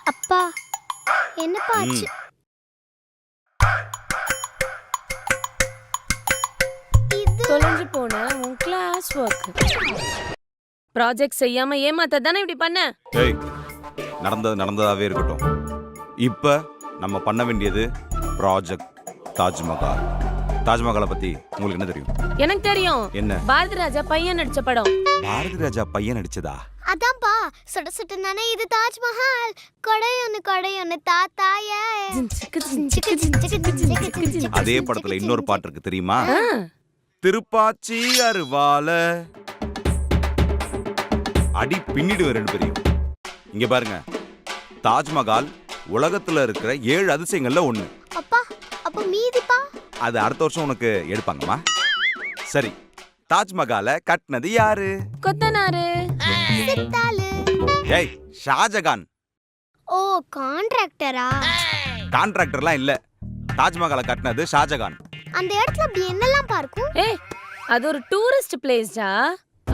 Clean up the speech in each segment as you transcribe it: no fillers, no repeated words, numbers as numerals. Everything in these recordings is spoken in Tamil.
அப்பா என்னப்பா ஆச்சு? இது தொலைஞ்சு போன உன் கிளாஸ் ஒர்க் ப்ராஜெக்ட் செய்யாம ஏமாத்த தானே இப்படி பண்ண? ஏய், நடந்தது நடந்ததாவே இருக்கட்டும். இப்ப நம்ம பண்ண வேண்டியது ப்ராஜெக்ட் தாஜ்மஹால். தாஜ்மஹாலை பத்தி உங்களுக்கு என்ன தெரியும்? எனக்கு தெரியும். என்ன? பாரதி ராஜா பையன் நடிச்ச படம். பாரதி ராஜா பையன் நடிச்சதா? அதான்ப்பா சுட சுட நானே இது தாஜ்மஹால் கொடையொன்னு தாத்தாய. அதே படத்துல இன்னொரு பாட்டு இருக்கு தெரியுமா? திருப்பாச்சி அருவால அடி பின்னிடுவேன் ரெண்டு பேரையும். இங்க பாருங்க, தாஜ்மஹால் உலகத்துல இருக்கிற 7 அதிசயங்கள்ல ஒண்ணு. அப்பா அப்ப மீதிப்பா? அது அடுத்த வருஷம் உனக்கு எடுப்பாங்கம்மா. சரி, தாஜ்மஹாலை கட்டினது யாரு? கொத்தனாரு. சித்தாளு. ஏய், ஷாஜகான். ஓ கான்ட்ராக்டரா? கான்ட்ராக்டர்லாம் இல்ல, தாஜ்மஹாலை கட்டினது ஷாஜகான். அந்த இடத்துல அப்படி என்னெல்லாம் பார்க்கும்? ஏய், அது ஒரு டூரிஸ்ட் பிளேஸ்டா.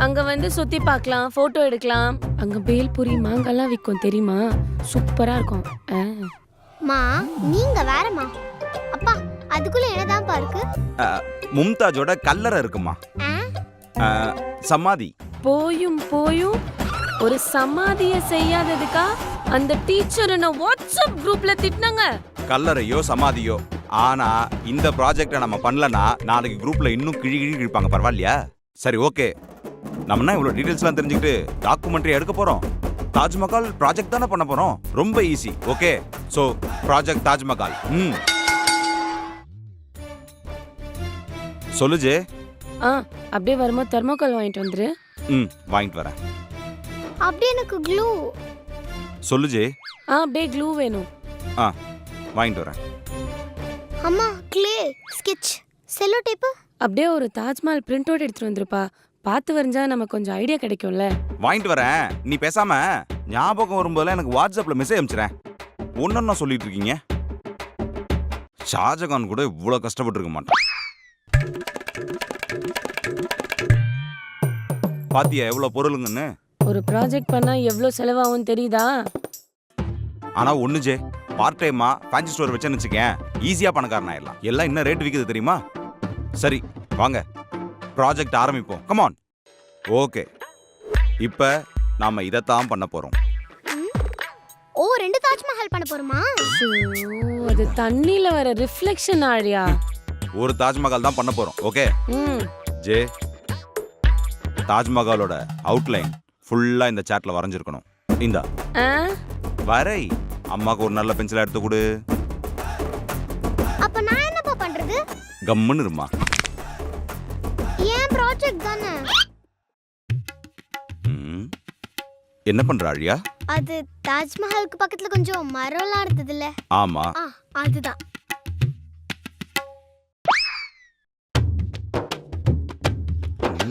அங்க வந்து சுத்தி பார்க்கலாம், போட்டோ எடுக்கலாம். அங்க பேல்பூரி மாங்காலாம் விற்கும் தெரியுமா? சூப்பரா இருக்கும். மா நீங்க வேறமா. அப்பா அதுக்குள்ள என்னதான் இருக்கு? மும்தாஜோட கல்லறை இருக்குமா? சமாதி. போயும் ஒரு சமாதிய செய்யாததுக்கா அந்த டீச்சர் என்ன வாட்ஸ்அப் குரூப்ல திட்டினாங்க. கல்லறையோ சமாதியோ, ஆனா இந்த ப்ராஜெக்ட நம்ம பண்ணலனா நாளைக்கு குரூப்ல இன்னும் கிழி கிழிப்பாங்க. பரவாயில்லையா? சரி, ஓகே. நம்ம இவ்வளவு டீடைல்ஸ்லாம் தெரிஞ்சுக்கிட்டு டாக்குமெண்ட்ரி எடுக்க போறோம். தாஜ்மஹால் ப்ராஜெக்ட் தானே பண்ண போறோம். ரொம்ப easy. Okay, so project Taj Mahal. சொல்லுஜே. அப்படியே வரும்போது தெர்மோகால் வாங்கிட்டு வந்துரு. வாங்கிட்டு வரேன். அப்படியே எனக்கு க்ளூ. சொல்லுஜே. அப்படியே க்ளூ வேணும். வாங்கிட்டு வரேன். அம்மா க்ளே, ஸ்கெட்ச், செல்லோ டேப். அப்படியே ஒரு தாஜ்மஹால் பிரிண்ட் அவுட் எடுத்துட்டு வந்துருப்பா. பார்த்து வரைஞ்சா நமக்கு கொஞ்சம் ஐடியா கிடைக்கும்ல. வாங்கிட்டு வரேன். நீ பேசாம ஞாபகம் வரும்போதெல்லாம் எனக்கு வாட்ஸ்அப்ல மெசேஜ் அனுப்பிச்சிரேன். ஒன்னொன்னா சொல்லிட்டு இருக்கீங்க. ஷாஜகான் கூட இவ்வளவு கஷ்டப்பட்டு இருக்க மாட்டான். பாத்தியா எவ்வளவு பொருளுங்கன்னு? ஒரு ப்ராஜெக்ட் பண்ணா எவ்வளவு செலவாகும் தெரியுதா? ஆனா ஒண்ணு ஜே, பார்ட் டைமா ஃபேன்சி ஸ்டோர் வச்சேன்னு வச்சுக்கேன், ஈஸியா பணக்காரன் ஆயிடலாம். எல்லாம் இன்னும் ரேட் விக்குது தெரியுமா? சரி வாங்க, ப்ராஜெக்ட் ஆரம்பிப்போம். Come on. ஓகே, இப்ப நாம இதத்தான் பண்ண போறோம். ஓ 2 தாஜ்மஹால் பண்ண போறோமா? அது தண்ணில வர ரிஃப்ளெக்ஷன் ஆழியா. ஒரு தாஜ்மஹால் தான் பண்ண போறோம். ஓகே ஜே, தாஜ்மஹாலோட அவுட்லைன் ஃபுல்லா இந்த சாட்ல வரைஞ்சிருக்கணும். இந்தா வரை. அம்மாக்கு ஒரு நல்ல பென்சிலா எடுத்து கொடு. அப்ப நான் என்னப்பா பண்றது? கம்முன்னு இருமா. ஏன் ப்ராஜெக்ட் தானே. என்ன பண்ற ஆழியா? அது தாஜ்மஹாலுக்கு பக்கத்துல கொஞ்சம் மரம்லாம் இருந்ததுல. ஆமா, அதுதான்.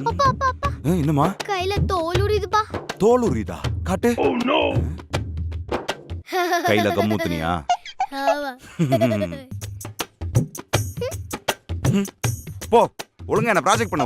அப்பா அப்பா அப்பா. என்னமா? கையில தோல் உரியுதுப்பா. தோல் உரியுதா? காட்டு. Oh no. கையில கம்முத்துனியா? ஆமா. போ, ஒழுங்கா என்ன ப்ராஜெக்ட் பண்ண